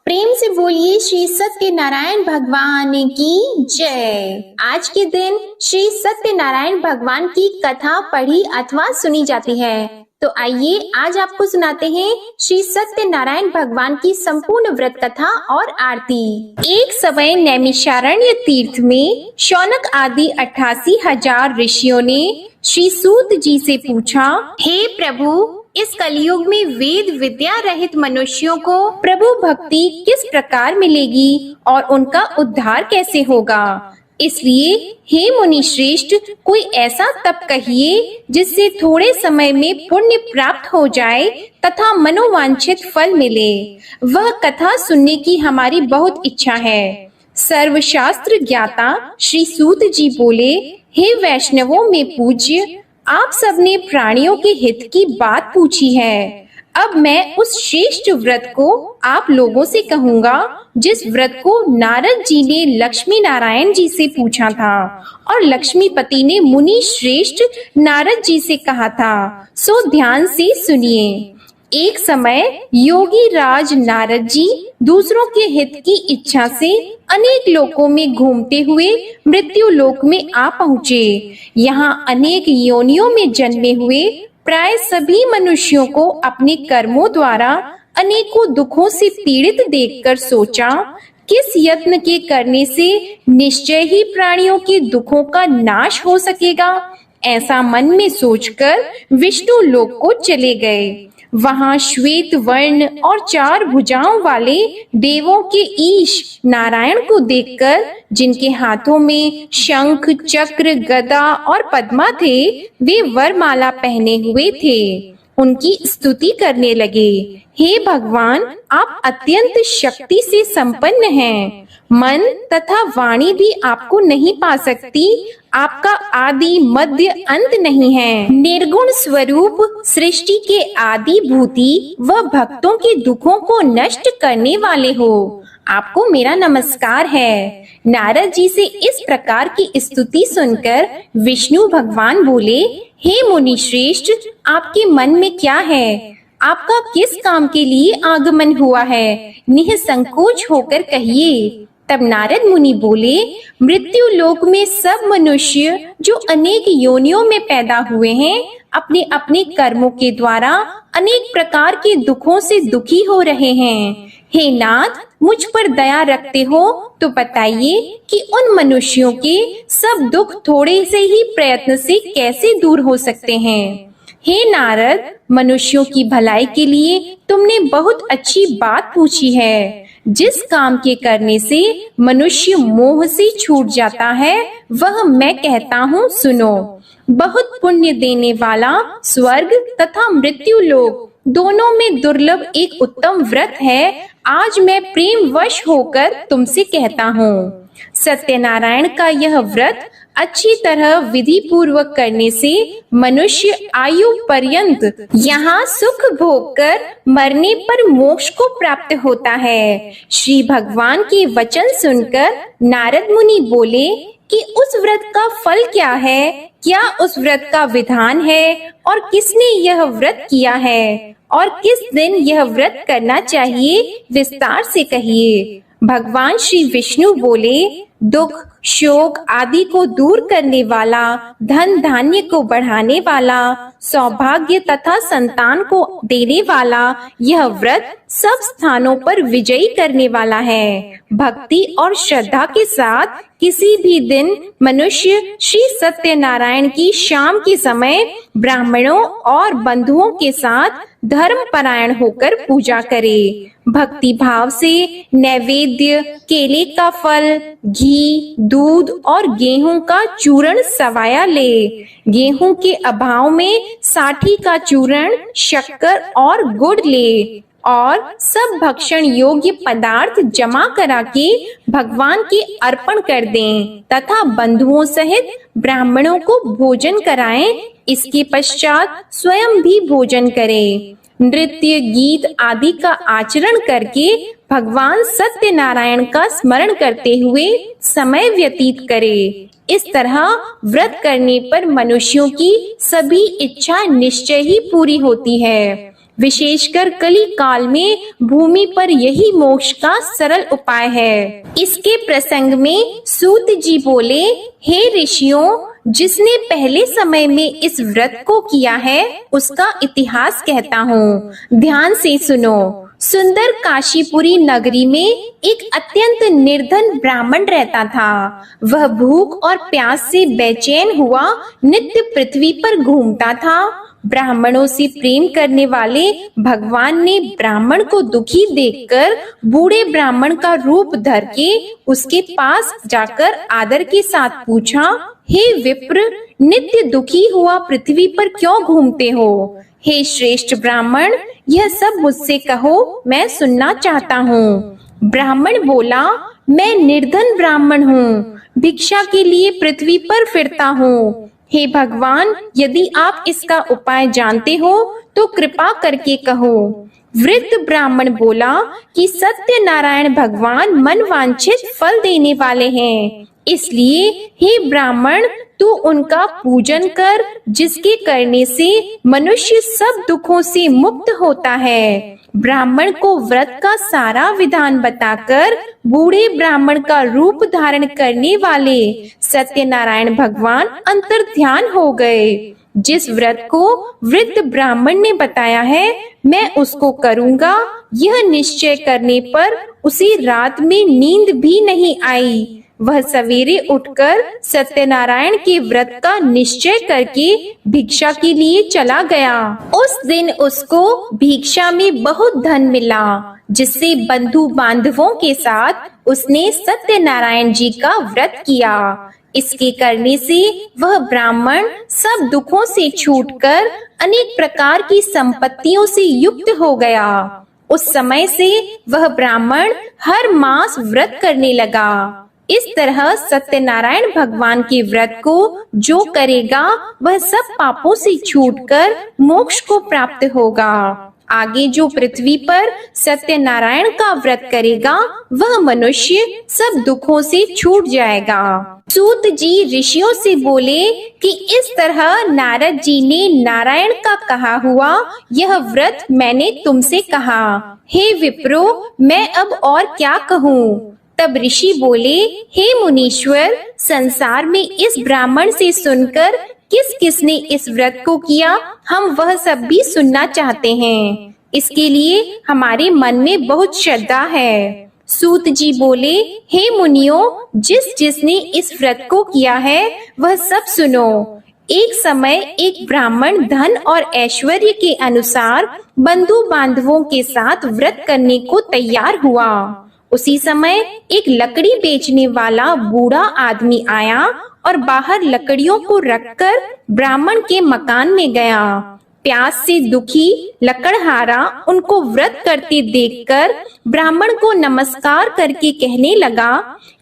प्रेम से बोलिए श्री सत्यनारायण भगवान की जय। आज के दिन श्री सत्यनारायण भगवान की कथा पढ़ी अथवा सुनी जाती है। तो आइए आज आपको सुनाते हैं श्री सत्यनारायण भगवान की संपूर्ण व्रत कथा और आरती। एक समय नैमिषारण्य तीर्थ में शौनक आदि 88,000 ऋषियों ने श्री सूत जी से पूछा, हे प्रभु, इस कलयुग में वेद विद्या रहित मनुष्यों को प्रभु भक्ति किस प्रकार मिलेगी और उनका उद्धार कैसे होगा। इसलिए हे मुनि श्रेष्ठ, कोई ऐसा तप कहिए जिससे थोड़े समय में पुण्य प्राप्त हो जाए तथा मनोवांछित फल मिले। वह कथा सुनने की हमारी बहुत इच्छा है। सर्वशास्त्र ज्ञाता श्री सूत जी बोले, हे वैष्णवों में पूज्य, आप सबने प्राणियों के हित की बात पूछी है। अब मैं उस श्रेष्ठ व्रत को आप लोगों से कहूँगा जिस व्रत को नारद जी ने लक्ष्मी नारायण जी से पूछा था और लक्ष्मीपति ने मुनि श्रेष्ठ नारद जी से कहा था। सो ध्यान से सुनिए। एक समय योगी राज नारद जी दूसरों के हित की इच्छा से अनेक लोकों में घूमते हुए मृत्यु लोक में आ पहुँचे। यहाँ अनेक योनियों में जन्मे हुए प्राय सभी मनुष्यों को अपने कर्मों द्वारा अनेकों दुखों से पीड़ित देखकर सोचा, किस यत्न के करने से निश्चय ही प्राणियों के दुखों का नाश हो सकेगा। ऐसा मन में सोचकर विष्णु लोक को चले गए। वहां श्वेत वर्ण और 4 भुजाओं वाले देवों के ईश नारायण को देखकर, जिनके हाथों में शंख चक्र गदा और पद्मा थे, वे वरमाला पहने हुए थे, उनकी स्तुति करने लगे। हे भगवान, आप अत्यंत शक्ति से संपन्न हैं। मन तथा वाणी भी आपको नहीं पा सकती। आपका आदि मध्य अंत नहीं है। निर्गुण स्वरूप सृष्टि के आदि भूति व भक्तों के दुखों को नष्ट करने वाले हो। आपको मेरा नमस्कार है। नारद जी से इस प्रकार की स्तुति सुनकर विष्णु भगवान बोले, हे मुनि श्रेष्ठ, आपके मन में क्या है? आपका किस काम के लिए आगमन हुआ है? निःसंकोच होकर कहिए। तब नारद मुनि बोले, मृत्यु लोक में सब मनुष्य जो अनेक योनियों में पैदा हुए हैं, अपने अपने कर्मों के द्वारा अनेक प्रकार के दुखों से दुखी हो रहे हैं। हे नाथ, मुझ पर दया रखते हो तो बताइए कि उन मनुष्यों के सब दुख थोड़े से ही प्रयत्न से कैसे दूर हो सकते हैं। हे नारद, मनुष्यों की भलाई के लिए तुमने बहुत अच्छी बात पूछी है। जिस काम के करने से मनुष्य मोह से छूट जाता है, वह मैं कहता हूँ, सुनो। बहुत पुण्य देने वाला स्वर्ग तथा मृत्यु लोक दोनों में दुर्लभ एक उत्तम व्रत है। आज मैं प्रेम वश होकर तुमसे कहता हूँ। सत्यनारायण का यह व्रत अच्छी तरह विधि पूर्वक करने से मनुष्य आयु पर्यंत यहाँ सुख भोग कर मरने पर मोक्ष को प्राप्त होता है। श्री भगवान के वचन सुनकर नारद मुनि बोले कि उस व्रत का फल क्या है? क्या उस व्रत का विधान है और किसने यह व्रत किया है और किस दिन यह व्रत करना चाहिए? विस्तार से कहिए। भगवान श्री विष्णु बोले, दुख शोक आदि को दूर करने वाला, धन धान्य को बढ़ाने वाला, सौभाग्य तथा संतान को देने वाला यह व्रत सब स्थानों पर विजयी करने वाला है। भक्ति और श्रद्धा के साथ किसी भी दिन मनुष्य श्री सत्यनारायण की शाम के समय ब्राह्मणों और बंधुओं के साथ धर्म परायण होकर पूजा करे। भक्ति भाव से नैवेद्य, केले का फल, घी, दूध और गेहूं का चूर्ण सवाया ले। गेहूं के अभाव में साठी का चूर्ण, शक्कर और गुड़ ले और सब भक्षण योग्य पदार्थ जमा करा के भगवान के अर्पण कर दें तथा बंधुओं सहित ब्राह्मणों को भोजन कराएं। इसके पश्चात स्वयं भी भोजन करें। नृत्य गीत आदि का आचरण करके भगवान सत्यनारायण का स्मरण करते हुए समय व्यतीत करे। इस तरह व्रत करने पर मनुष्यों की सभी इच्छा निश्चय ही पूरी होती है। विशेषकर कली काल में भूमि पर यही मोक्ष का सरल उपाय है। इसके प्रसंग में सूत जी बोले, हे ऋषियों, जिसने पहले समय में इस व्रत को किया है उसका इतिहास कहता हूँ, ध्यान से सुनो। सुंदर काशीपुरी नगरी में एक अत्यंत निर्धन ब्राह्मण रहता था। वह भूख और प्यास से बेचैन हुआ नित्य पृथ्वी पर घूमता था। ब्राह्मणों से प्रेम करने वाले भगवान ने ब्राह्मण को दुखी देखकर बूढ़े ब्राह्मण का रूप धर के उसके पास जाकर आदर के साथ पूछा, हे विप्र, नित्य दुखी हुआ पृथ्वी पर क्यों घूमते हो? हे श्रेष्ठ ब्राह्मण, यह सब मुझसे कहो, मैं सुनना चाहता हूँ। ब्राह्मण बोला, मैं निर्धन ब्राह्मण हूँ, भिक्षा के लिए पृथ्वी पर फिरता हूँ। हे भगवान, यदि आप इसका उपाय जानते हो तो कृपा करके कहो। वृद्ध ब्राह्मण बोला कि सत्य नारायण भगवान मन वांछित फल देने वाले हैं, इसलिए हे ब्राह्मण, तू उनका पूजन कर, जिसके करने से मनुष्य सब दुखों से मुक्त होता है। ब्राह्मण को व्रत का सारा विधान बताकर बूढ़े ब्राह्मण का रूप धारण करने वाले सत्यनारायण भगवान अंतर्ध्यान हो गए। जिस व्रत को वृद्ध ब्राह्मण ने बताया है, मैं उसको करूँगा, यह निश्चय करने पर उसे रात में नींद भी नहीं आई। वह सवेरे उठकर सत्यनारायण के व्रत का निश्चय करके भिक्षा के लिए चला गया। उस दिन उसको भिक्षा में बहुत धन मिला, जिससे बंधु बांधवों के साथ उसने सत्यनारायण जी का व्रत किया। इसके करने से वह ब्राह्मण सब दुखों से छूटकर अनेक प्रकार की संपत्तियों से युक्त हो गया। उस समय से वह ब्राह्मण हर मास व्रत करने लगा। इस तरह सत्यनारायण भगवान के व्रत को जो करेगा वह सब पापों से छूटकर मोक्ष को प्राप्त होगा। आगे जो पृथ्वी पर सत्यनारायण का व्रत करेगा वह मनुष्य सब दुखों से छूट जाएगा। सूत जी ऋषियों से बोले कि इस तरह नारद जी ने नारायण का कहा हुआ यह व्रत मैंने तुमसे कहा। हे विप्रो, मैं अब और क्या कहूँ? तब ऋषि बोले, हे मुनीश्वर, संसार में इस ब्राह्मण से सुनकर किस किसने इस व्रत को किया, हम वह सब भी सुनना चाहते हैं। इसके लिए हमारे मन में बहुत श्रद्धा है। सूत जी बोले, हे मुनियों, जिसने इस व्रत को किया है वह सब सुनो। एक समय एक ब्राह्मण धन और ऐश्वर्य के अनुसार बंधु बांधवों के साथ व्रत करने को तैयार हुआ। उसी समय एक लकड़ी बेचने वाला बूढ़ा आदमी आया और बाहर लकड़ियों को रखकर ब्राह्मण के मकान में गया। प्यास से दुखी लकड़हारा उनको व्रत करते देखकर ब्राह्मण को नमस्कार करके कहने लगा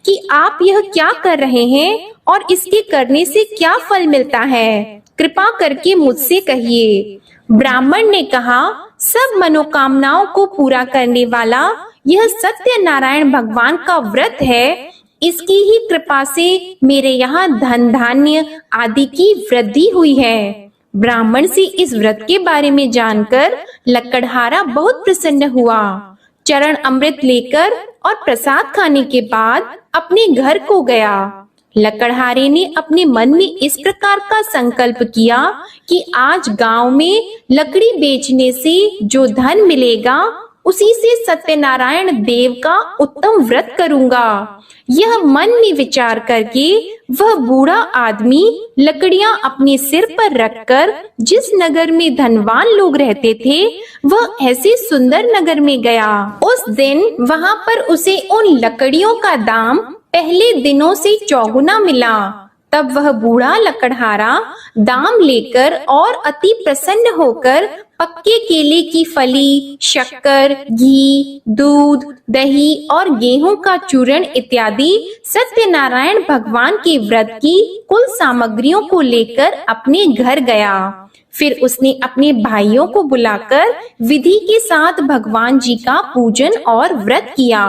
कि आप यह क्या कर रहे हैं और इसके करने से क्या फल मिलता है, कृपा करके मुझसे कहिए। ब्राह्मण ने कहा, सब मनोकामनाओं को पूरा करने वाला यह सत्यनारायण भगवान का व्रत है। इसकी ही कृपा से मेरे यहाँ धन धान्य आदि की वृद्धि हुई है। ब्राह्मण से इस व्रत के बारे में जानकर लकड़हारा बहुत प्रसन्न हुआ। चरण अमृत लेकर और प्रसाद खाने के बाद अपने घर को गया। लकड़हारे ने अपने मन में इस प्रकार का संकल्प किया कि आज गांव में लकड़ी बेचने से जो धन मिलेगा उसी से सत्यनारायण देव का उत्तम व्रत करूंगा। यह मन में विचार करके वह बूढ़ा आदमी लकड़ियां अपने सिर पर रखकर जिस नगर में धनवान लोग रहते थे वह ऐसे सुंदर नगर में गया। उस दिन वहां पर उसे उन लकड़ियों का दाम पहले दिनों से चौगुना मिला। तब वह बूढ़ा लकड़हारा दाम लेकर और अति प्रसन्न होकर पक्के केले की फली, शक्कर, घी, दूध, दही और गेहूं का चूर्ण इत्यादि सत्यनारायण भगवान के व्रत की कुल सामग्रियों को लेकर अपने घर गया। फिर उसने अपने भाइयों को बुलाकर विधि के साथ भगवान जी का पूजन और व्रत किया।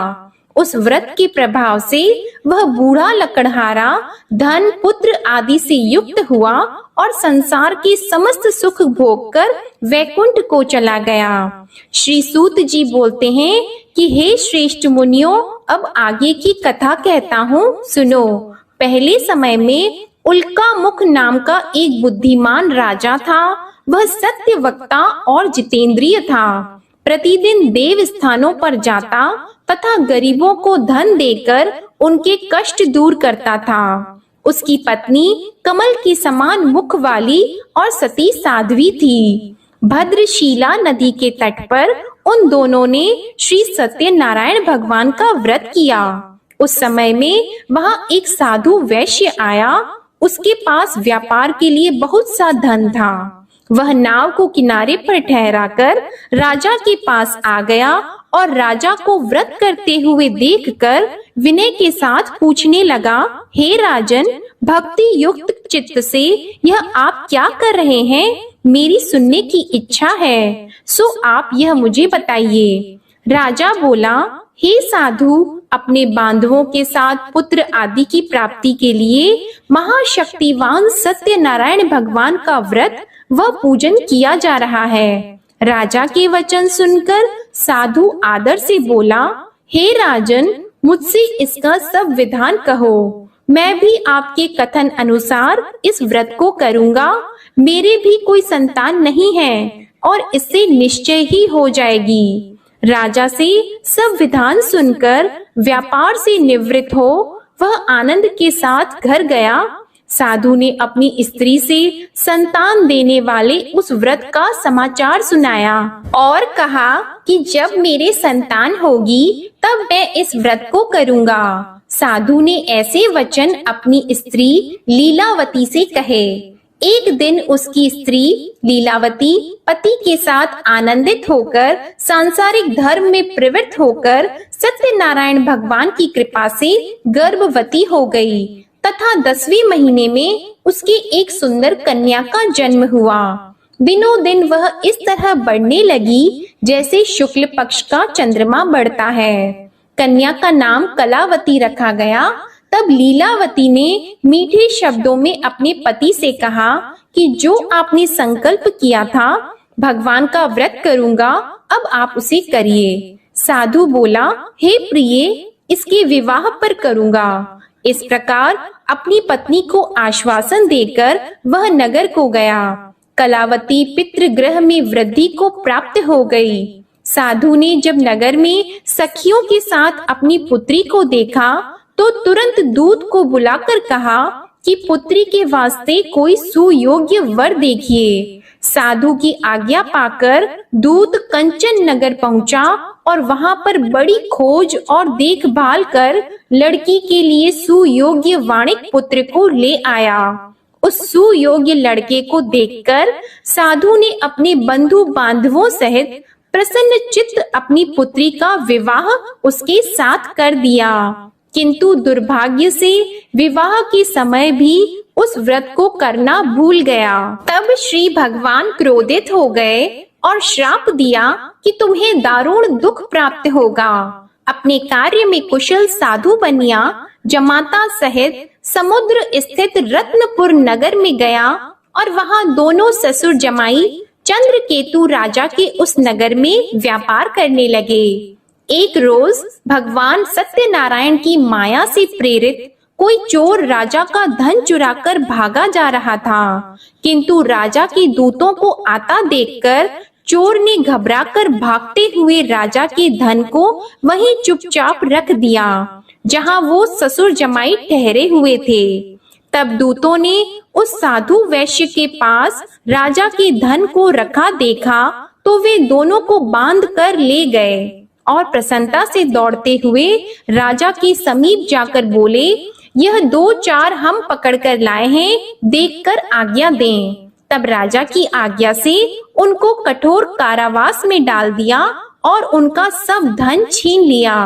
उस व्रत के प्रभाव से वह बूढ़ा लकड़हारा धन पुत्र आदि से युक्त हुआ और संसार के समस्त सुख भोग कर वैकुंठ को चला गया। श्री सूत जी बोलते हैं कि हे श्रेष्ठ मुनियों, अब आगे की कथा कहता हूँ, सुनो। पहले समय में उल्का मुख नाम का एक बुद्धिमान राजा था। वह सत्य वक्ता और जितेंद्रिय था। प्रतिदिन देव स्थानों पर जाता तथा गरीबों को धन देकर उनके कष्ट दूर करता था। उसकी पत्नी कमल के समान मुख वाली और सती साध्वी थी। भद्रशीला नदी के तट पर उन दोनों ने श्री सत्यनारायण भगवान का व्रत किया। उस समय में वहां एक साधु वैश्य आया। उसके पास व्यापार के लिए बहुत सा धन था। वह नाव को किनारे पर ठहराकर राजा के पास आ गया और राजा को व्रत करते हुए देखकर विनय के साथ पूछने लगा, हे राजन, भक्ति युक्त चित्त से यह आप क्या कर रहे हैं? मेरी सुनने की इच्छा है, सो आप यह मुझे बताइए। राजा बोला, हे साधु, अपने बांधवों के साथ पुत्र आदि की प्राप्ति के लिए महाशक्तिवान सत्यनारायण भगवान का व्रत व पूजन किया जा रहा है। राजा के वचन सुनकर साधु आदर से बोला, हे राजन, मुझसे इसका सब विधान कहो। मैं भी आपके कथन अनुसार इस व्रत को करूंगा। मेरे भी कोई संतान नहीं है और इससे निश्चय ही हो जाएगी। राजा से सब विधान सुनकर व्यापार से निवृत्त हो वह आनंद के साथ घर गया। साधु ने अपनी स्त्री से संतान देने वाले उस व्रत का समाचार सुनाया और कहा कि जब मेरे संतान होगी तब मैं इस व्रत को करूंगा। साधु ने ऐसे वचन अपनी स्त्री लीलावती से कहे। एक दिन उसकी स्त्री लीलावती पति के साथ आनंदित होकर सांसारिक धर्म में प्रवृत्त होकर सत्यनारायण भगवान की कृपा से गर्भवती हो गई तथा 10वें महीने में उसकी एक सुंदर कन्या का जन्म हुआ। दिनों दिन वह इस तरह बढ़ने लगी जैसे शुक्ल पक्ष का चंद्रमा बढ़ता है। कन्या का नाम कलावती रखा गया। तब लीलावती ने मीठे शब्दों में अपने पति से कहा कि जो आपने संकल्प किया था भगवान का व्रत करूंगा, अब आप उसे करिए। साधु बोला, हे प्रिय, इसके विवाह पर करूंगा। इस प्रकार अपनी पत्नी को आश्वासन देकर वह नगर को गया। कलावती पितृगृह में वृद्धि को प्राप्त हो गई। साधु ने जब नगर में सखियों के साथ अपनी पुत्री को देखा तो तुरंत दूत को बुलाकर कहा कि पुत्री के वास्ते कोई सुयोग्य वर देखिए। साधु की आज्ञा पाकर दूत कंचन नगर पहुंचा और वहां पर बड़ी खोज और देखभाल कर लड़की के लिए सुयोग्य वाणिक पुत्र को ले आया। उस सुयोग्य लड़के को देखकर साधु ने अपने बंधु बांधवों सहित प्रसन्न चित्त अपनी पुत्री का विवाह उसके साथ कर दिया। किंतु दुर्भाग्य से विवाह के समय भी उस व्रत को करना भूल गया। तब श्री भगवान क्रोधित हो गए और श्राप दिया कि तुम्हें दारुण दुख प्राप्त होगा। अपने कार्य में कुशल साधु बनिया जमाता सहित समुद्र स्थित रत्नपुर नगर में गया और वहां दोनों ससुर जमाई चंद्रकेतु राजा के उस नगर में व्यापार करने लगे। एक रोज भगवान सत्यनारायण की माया से प्रेरित कोई चोर राजा का धन चुराकर भागा जा रहा था, किंतु राजा के दूतों को आता देखकर चोर ने घबराकर भागते हुए राजा के धन को वहीं चुपचाप रख दिया जहां वो ससुर जमाई ठहरे हुए थे। तब दूतों ने उस साधु वैश्य के पास राजा के धन को रखा देखा तो वे दोनों को बांध कर ले गए और प्रसन्नता से दौड़ते हुए राजा के समीप जाकर बोले, यह 2-4 हम पकड़ कर लाए हैं, देखकर आज्ञा दें। तब राजा की आज्ञा से उनको कठोर कारावास में डाल दिया और उनका सब धन छीन लिया।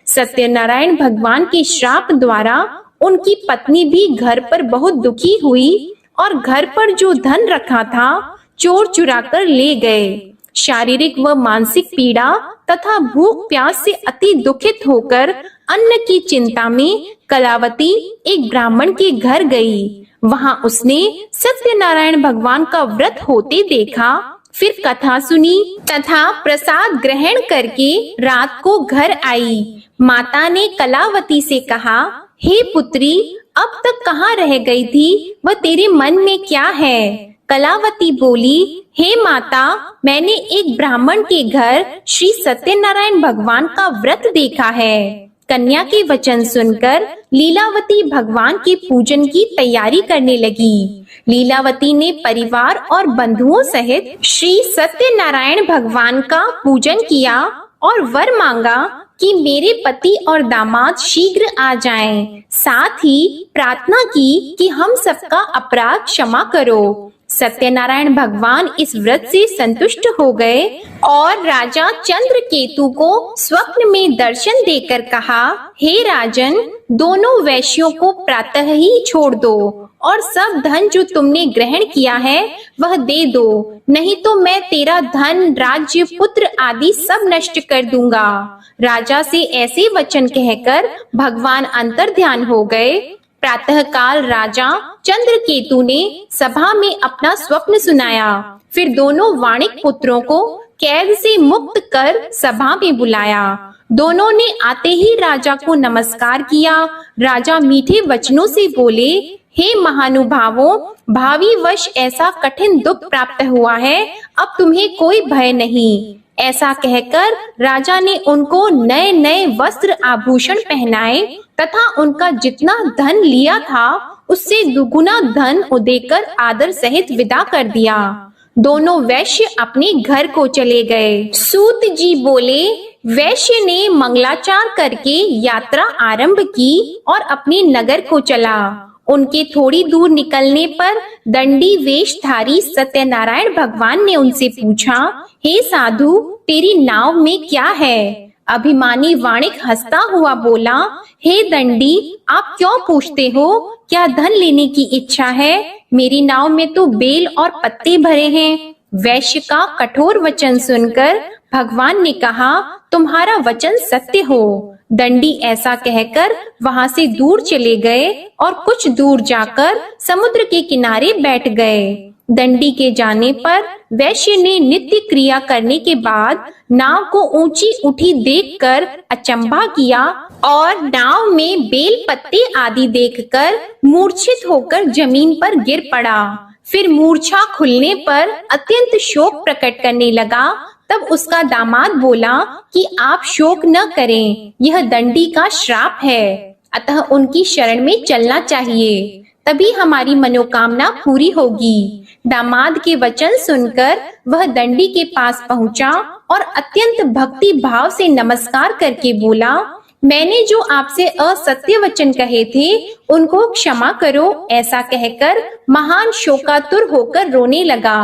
सत्यनारायण भगवान के श्राप द्वारा उनकी पत्नी भी घर पर बहुत दुखी हुई और घर पर जो धन रखा था चोर चुरा कर ले गए। शारीरिक व मानसिक पीड़ा तथा भूख प्यास से अति दुखित होकर अन्न की चिंता में कलावती एक ब्राह्मण के घर गई। वहां उसने सत्यनारायण भगवान का व्रत होते देखा, फिर कथा सुनी तथा प्रसाद ग्रहण करके रात को घर आई। माता ने कलावती से कहा, हे पुत्री, अब तक कहाँ रह गई थी? वह तेरे मन में क्या है? कलावती बोली, हे माता, मैंने एक ब्राह्मण के घर श्री सत्यनारायण भगवान का व्रत देखा है। कन्या के वचन सुनकर लीलावती भगवान के पूजन की तैयारी करने लगी। लीलावती ने परिवार और बंधुओं सहित श्री सत्यनारायण भगवान का पूजन किया और वर मांगा कि मेरे पति और दामाद शीघ्र आ जाएं। साथ ही प्रार्थना की कि हम सबका अपराध क्षमा करो। सत्यनारायण भगवान इस व्रत से संतुष्ट हो गए और राजा चंद्रकेतु को स्वप्न में दर्शन देकर कहा, हे राजन, दोनों वैश्यों को प्रातः ही छोड़ दो और सब धन जो तुमने ग्रहण किया है वह दे दो, नहीं तो मैं तेरा धन, राज्य, पुत्र आदि सब नष्ट कर दूंगा। राजा से ऐसे वचन कहकर भगवान अंतर्ध्यान हो गए। प्रातः काल राजा चंद्रकेतु ने सभा में अपना स्वप्न सुनाया। फिर दोनों वाणिक पुत्रों को कैद से मुक्त कर सभा में बुलाया। दोनों ने आते ही राजा को नमस्कार किया। राजा मीठे वचनों से बोले, हे महानुभावों, भावी वश ऐसा कठिन दुख प्राप्त हुआ है, अब तुम्हें कोई भय नहीं। ऐसा कहकर राजा ने उनको नए नए वस्त्र आभूषण पहनाए तथा उनका जितना धन लिया था उससे दुगुना धन देकर आदर सहित विदा कर दिया। दोनों वैश्य अपने घर को चले गए। सूत जी बोले, वैश्य ने मंगलाचार करके यात्रा आरंभ की और अपने नगर को चला। उनके थोड़ी दूर निकलने पर दंडी वेशधारी सत्यनारायण भगवान ने उनसे पूछा, हे साधु, तेरी नाव में क्या है? अभिमानी वाणिक हंसता हुआ बोला, हे दंडी, आप क्यों पूछते हो? क्या धन लेने की इच्छा है? मेरी नाव में तो बेल और पत्ते भरे हैं। वैश्य का कठोर वचन सुनकर भगवान ने कहा, तुम्हारा वचन सत्य हो। दंडी ऐसा कहकर वहां से दूर चले गए और कुछ दूर जाकर समुद्र के किनारे बैठ गए। दंडी के जाने पर वैश्य ने नित्य क्रिया करने के बाद नाव को ऊंची उठी देखकर अचंभा किया और नाव में बेल पत्ते आदि देखकर मूर्छित होकर जमीन पर गिर पड़ा। फिर मूर्छा खुलने पर अत्यंत शोक प्रकट करने लगा। तब उसका दामाद बोला कि आप शोक न करें, यह दंडी का श्राप है, अतः उनकी शरण में चलना चाहिए, तभी हमारी मनोकामना पूरी होगी। दामाद के वचन सुनकर वह दंडी के पास पहुंचा और अत्यंत भक्ति भाव से नमस्कार करके बोला, मैंने जो आपसे असत्य वचन कहे थे उनको क्षमा करो। ऐसा कहकर महान शोकातुर होकर रोने लगा।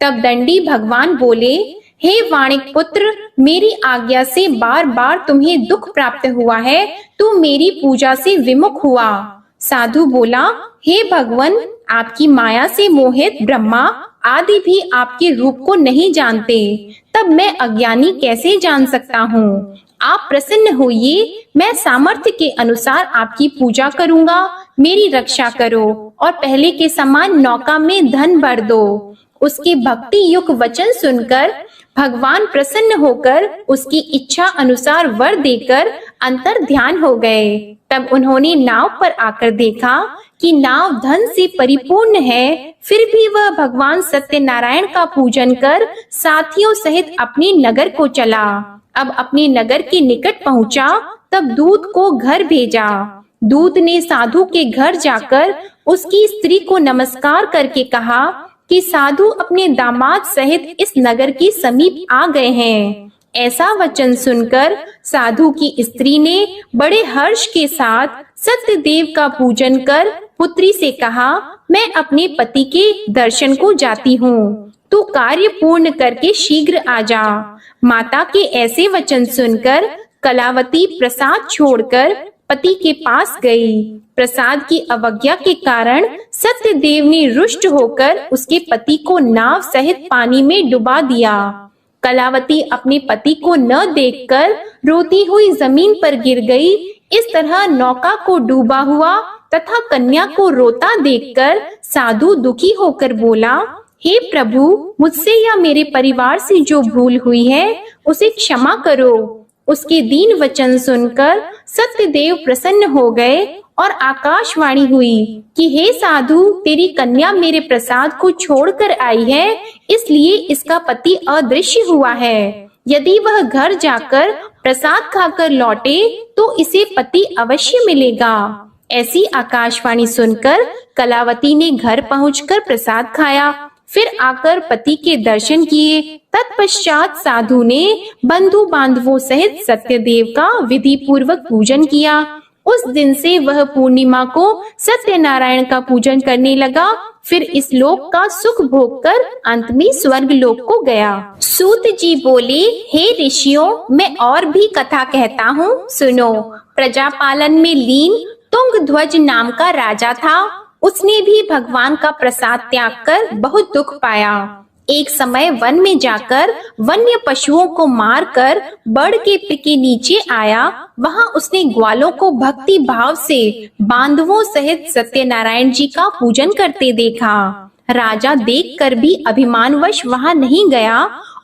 तब दंडी भगवान बोले, हे वाणिक पुत्र, मेरी आज्ञा से बार बार तुम्हें दुख प्राप्त हुआ है, तू मेरी पूजा से विमुख हुआ। साधु बोला, हे भगवान, आपकी माया से मोहित ब्रह्मा आदि भी आपके रूप को नहीं जानते, तब मैं अज्ञानी कैसे जान सकता हूँ? आप प्रसन्न होइए, मैं सामर्थ्य के अनुसार आपकी पूजा करूँगा। मेरी रक्षा करो और पहले के समान नौका में धन भर दो। उसके भक्ति युक्त वचन सुनकर भगवान प्रसन्न होकर उसकी इच्छा अनुसार वर देकर अंतर ध्यान हो गए। तब उन्होंने नाव पर आकर देखा कि नाव धन से परिपूर्ण है, फिर भी वह भगवान सत्यनारायण का पूजन कर साथियों सहित अपने नगर को चला। अब अपने नगर के निकट पहुंचा, तब दूत को घर भेजा। दूत ने साधु के घर जाकर उसकी स्त्री को नमस्कार करके कहा कि साधु अपने दामाद सहित इस नगर के समीप आ गए हैं। ऐसा वचन सुनकर साधु की स्त्री ने बड़े हर्ष के साथ सत्यदेव का पूजन कर पुत्री से कहा, मैं अपने पति के दर्शन को जाती हूँ, तू कार्य पूर्ण करके शीघ्र आ जा। माता के ऐसे वचन सुनकर कलावती प्रसाद छोड़कर पति के पास गई। प्रसाद की अवज्ञा के कारण सत्यदेव ने रुष्ट होकर उसके पति को नाव सहित पानी में डुबा दिया। कलावती अपने पति को न देखकर रोती हुई जमीन पर गिर गई। इस तरह नौका को डूबा हुआ तथा कन्या को रोता देखकर साधु दुखी होकर बोला, हे प्रभु, मुझसे या मेरे परिवार से जो भूल हुई है उसे क्षमा करो। उसके दीन वचन सुनकर सत्यदेव प्रसन्न हो गए और आकाशवाणी हुई कि हे साधु, तेरी कन्या मेरे प्रसाद को छोड़कर आई है, इसलिए इसका पति अदृश्य हुआ है। यदि वह घर जाकर प्रसाद खाकर लौटे तो इसे पति अवश्य मिलेगा। ऐसी आकाशवाणी सुनकर कलावती ने घर पहुंचकर प्रसाद खाया, फिर आकर पति के दर्शन किए। तत्पश्चात साधु ने बंधु बांधवों सहित सत्यदेव का विधि पूर्वक पूजन किया। उस दिन से वह पूर्णिमा को सत्यनारायण का पूजन करने लगा। फिर इस लोक का सुख भोग कर अंत में स्वर्ग लोक को गया। सूत जी बोले, हे ऋषियों, मैं और भी कथा कहता हूँ, सुनो। प्रजापालन में लीन तुंगध्वज नाम का राजा था। उसने भी भगवान का प्रसाद त्याग कर बहुत दुख पाया। एक समय वन में जाकर वन्य पशुओं को मारकर बड़ के पेड़ के नीचे आया। वहां उसने ग्वालों को भक्ति भाव से बांधवों सहित सत्यनारायण जी का पूजन करते देखा। राजा देखकर भी अभिमानवश वहां नहीं गया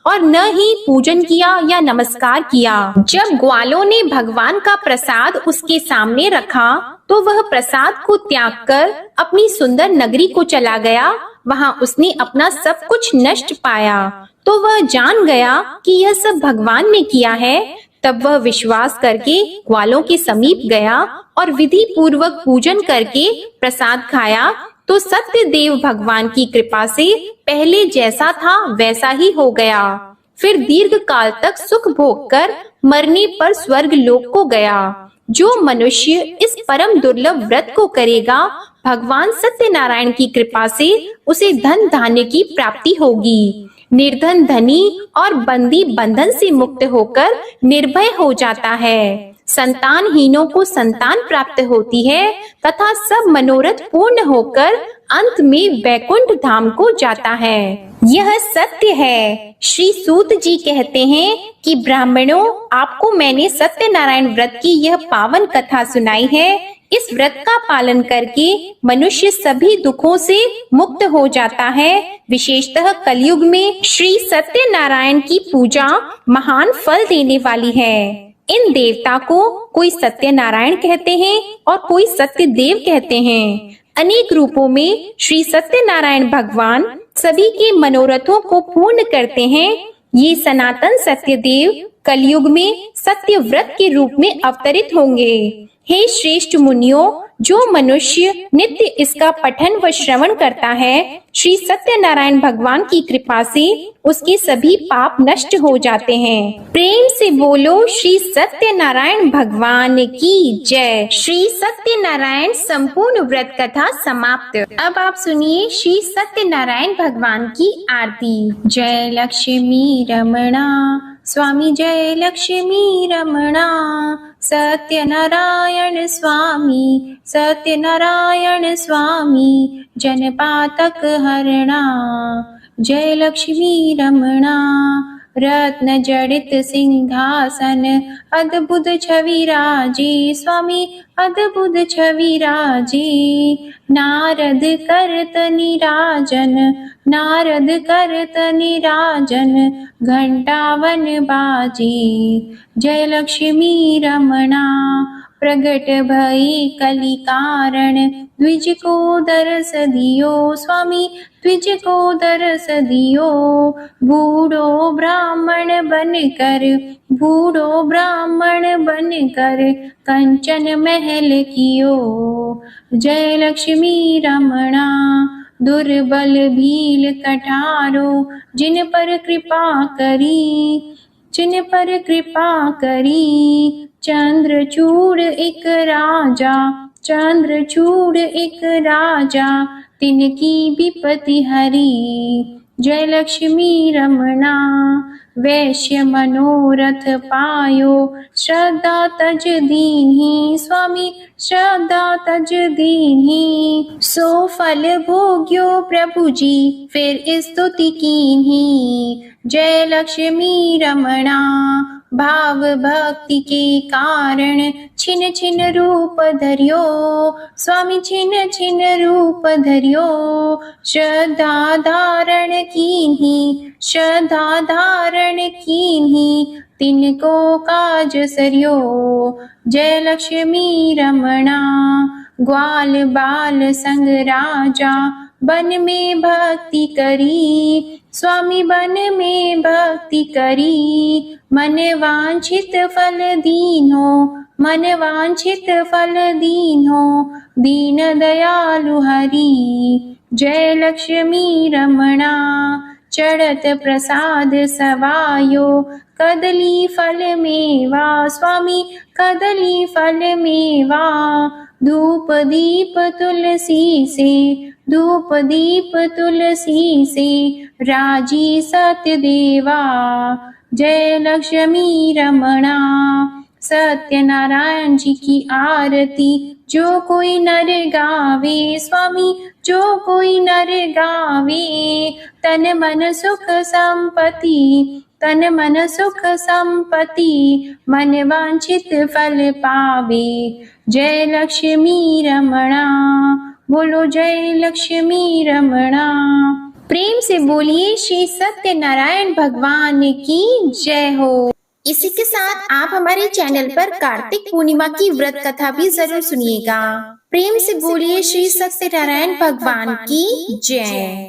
और न ही पूजन किया या नमस्कार किया। जब ग्वालों ने भगवान का प्रसाद उसके सामने रखा तो वह प्रसाद को त्याग कर अपनी सुंदर नगरी को चला गया। वहां उसने अपना सब कुछ नष्ट पाया तो वह जान गया कि यह सब भगवान ने किया है। तब वह विश्वास करके ग्वालों के समीप गया और विधि पूर्वक पूजन करके प्रसाद खाया तो सत्यदेव भगवान की कृपा से पहले जैसा था वैसा ही हो गया। फिर दीर्घ काल तक सुख भोग कर मरने पर स्वर्ग लोक को गया। जो मनुष्य इस परम दुर्लभ व्रत को करेगा, भगवान सत्यनारायण की कृपा से उसे धन धान्य की प्राप्ति होगी। निर्धन धनी और बंदी बंधन से मुक्त होकर निर्भय हो जाता है। संतानहीनों को संतान प्राप्त होती है तथा सब मनोरथ पूर्ण होकर अंत में वैकुंठ धाम को जाता है। यह सत्य है। श्री सूत जी कहते हैं कि ब्राह्मणों, आपको मैंने सत्यनारायण व्रत की यह पावन कथा सुनाई है। इस व्रत का पालन करके मनुष्य सभी दुखों से मुक्त हो जाता है। विशेषतः कलयुग में श्री सत्यनारायण की पूजा महान फल देने वाली है। इन देवता को कोई सत्यनारायण कहते हैं और कोई सत्यदेव कहते हैं। अनेक रूपों में श्री सत्यनारायण भगवान सभी के मनोरथों को पूर्ण करते हैं। ये सनातन सत्यदेव कलयुग में सत्य व्रत के रूप में अवतरित होंगे। हे श्रेष्ठ मुनियों, जो मनुष्य नित्य इसका पठन व श्रवण करता है, श्री सत्यनारायण भगवान की कृपा से उसके सभी पाप नष्ट हो जाते हैं। प्रेम से बोलो श्री सत्यनारायण भगवान की जय। श्री सत्यनारायण संपूर्ण व्रत कथा समाप्त। अब आप सुनिए श्री सत्यनारायण भगवान की आरती। जय लक्ष्मी रमणा स्वामी, जय लक्ष्मी रमणा। सत्यनारायण स्वामी, सत्यनारायण स्वामी, जनपातक हरणा। जय लक्ष्मी रमणा। रत्न जड़ित सिंहासन, अद्भुत छवि राजी स्वामी, अद्भुत छवि राजी। नारद करत निराजन, नारद करत निराजन, घंटावन बाजी। जय लक्ष्मी रमणा। प्रगट भई कलि कारण, द्विज को दरस दियो स्वामी, द्विज को दरस दियो। बूढ़ो ब्राह्मण बनकर, बूढ़ो ब्राह्मण बनकर, कंचन महल कियो। जय लक्ष्मी रमणा। दुर्बल भील कठारो, जिन पर कृपा करी, जिन पर कृपा करी। चंद्रचूड़ एक राजा, चंद्रचूड़ एक राजा, तिनकी विपत्ति हरी। जय लक्ष्मी रमणा। वैश्य मनोरथ पायो, श्रद्धा तज दीन्ही। स्वामी श्रद्धा तज दीन्ही। सो फल भोग्यो प्रभु जी, फिर स्तुति कीन्ही। जय लक्ष्मी रमणा। भाव भक्ति के कारण छिन छिन रूप धरियो। स्वामी छिन छिन रूप धरियो। श्रद्धा धारण कीन्ही, श्रद्धा धारण कीन्ही। तिनको काज सरियो। जय लक्ष्मी रमणा। ग्वाल बाल संग राजा, बन में भक्ति करी। स्वामी बन में भक्ति करी। मन वांछित फल दीन्हो, मन वांछित फल दीन्हो। दीन दयालु हरि। जय लक्ष्मी रमणा। चढ़त प्रसाद सवायो, कदली फल मेवा। स्वामी कदली फल मेवा। धूप दीप तुलसी से, धूप दीप तुलसी से। राजी सत्य देवा। जय लक्ष्मी रमणा। सत्यनारायण जी की आरती जो कोई नर गावे। स्वामी जो कोई नर गावे। तन मन सुख संपत्ति, तन मन सुख संपत्ति। मन वांछित फल पावे। जय लक्ष्मी रमणा। बोलो जय लक्ष्मी रमणा। प्रेम से बोलिए श्री सत्यनारायण भगवान की जय हो। इसी के साथ आप हमारे चैनल पर कार्तिक पूर्णिमा की व्रत कथा भी जरूर सुनिएगा। प्रेम से बोलिए श्री सत्यनारायण भगवान की जय।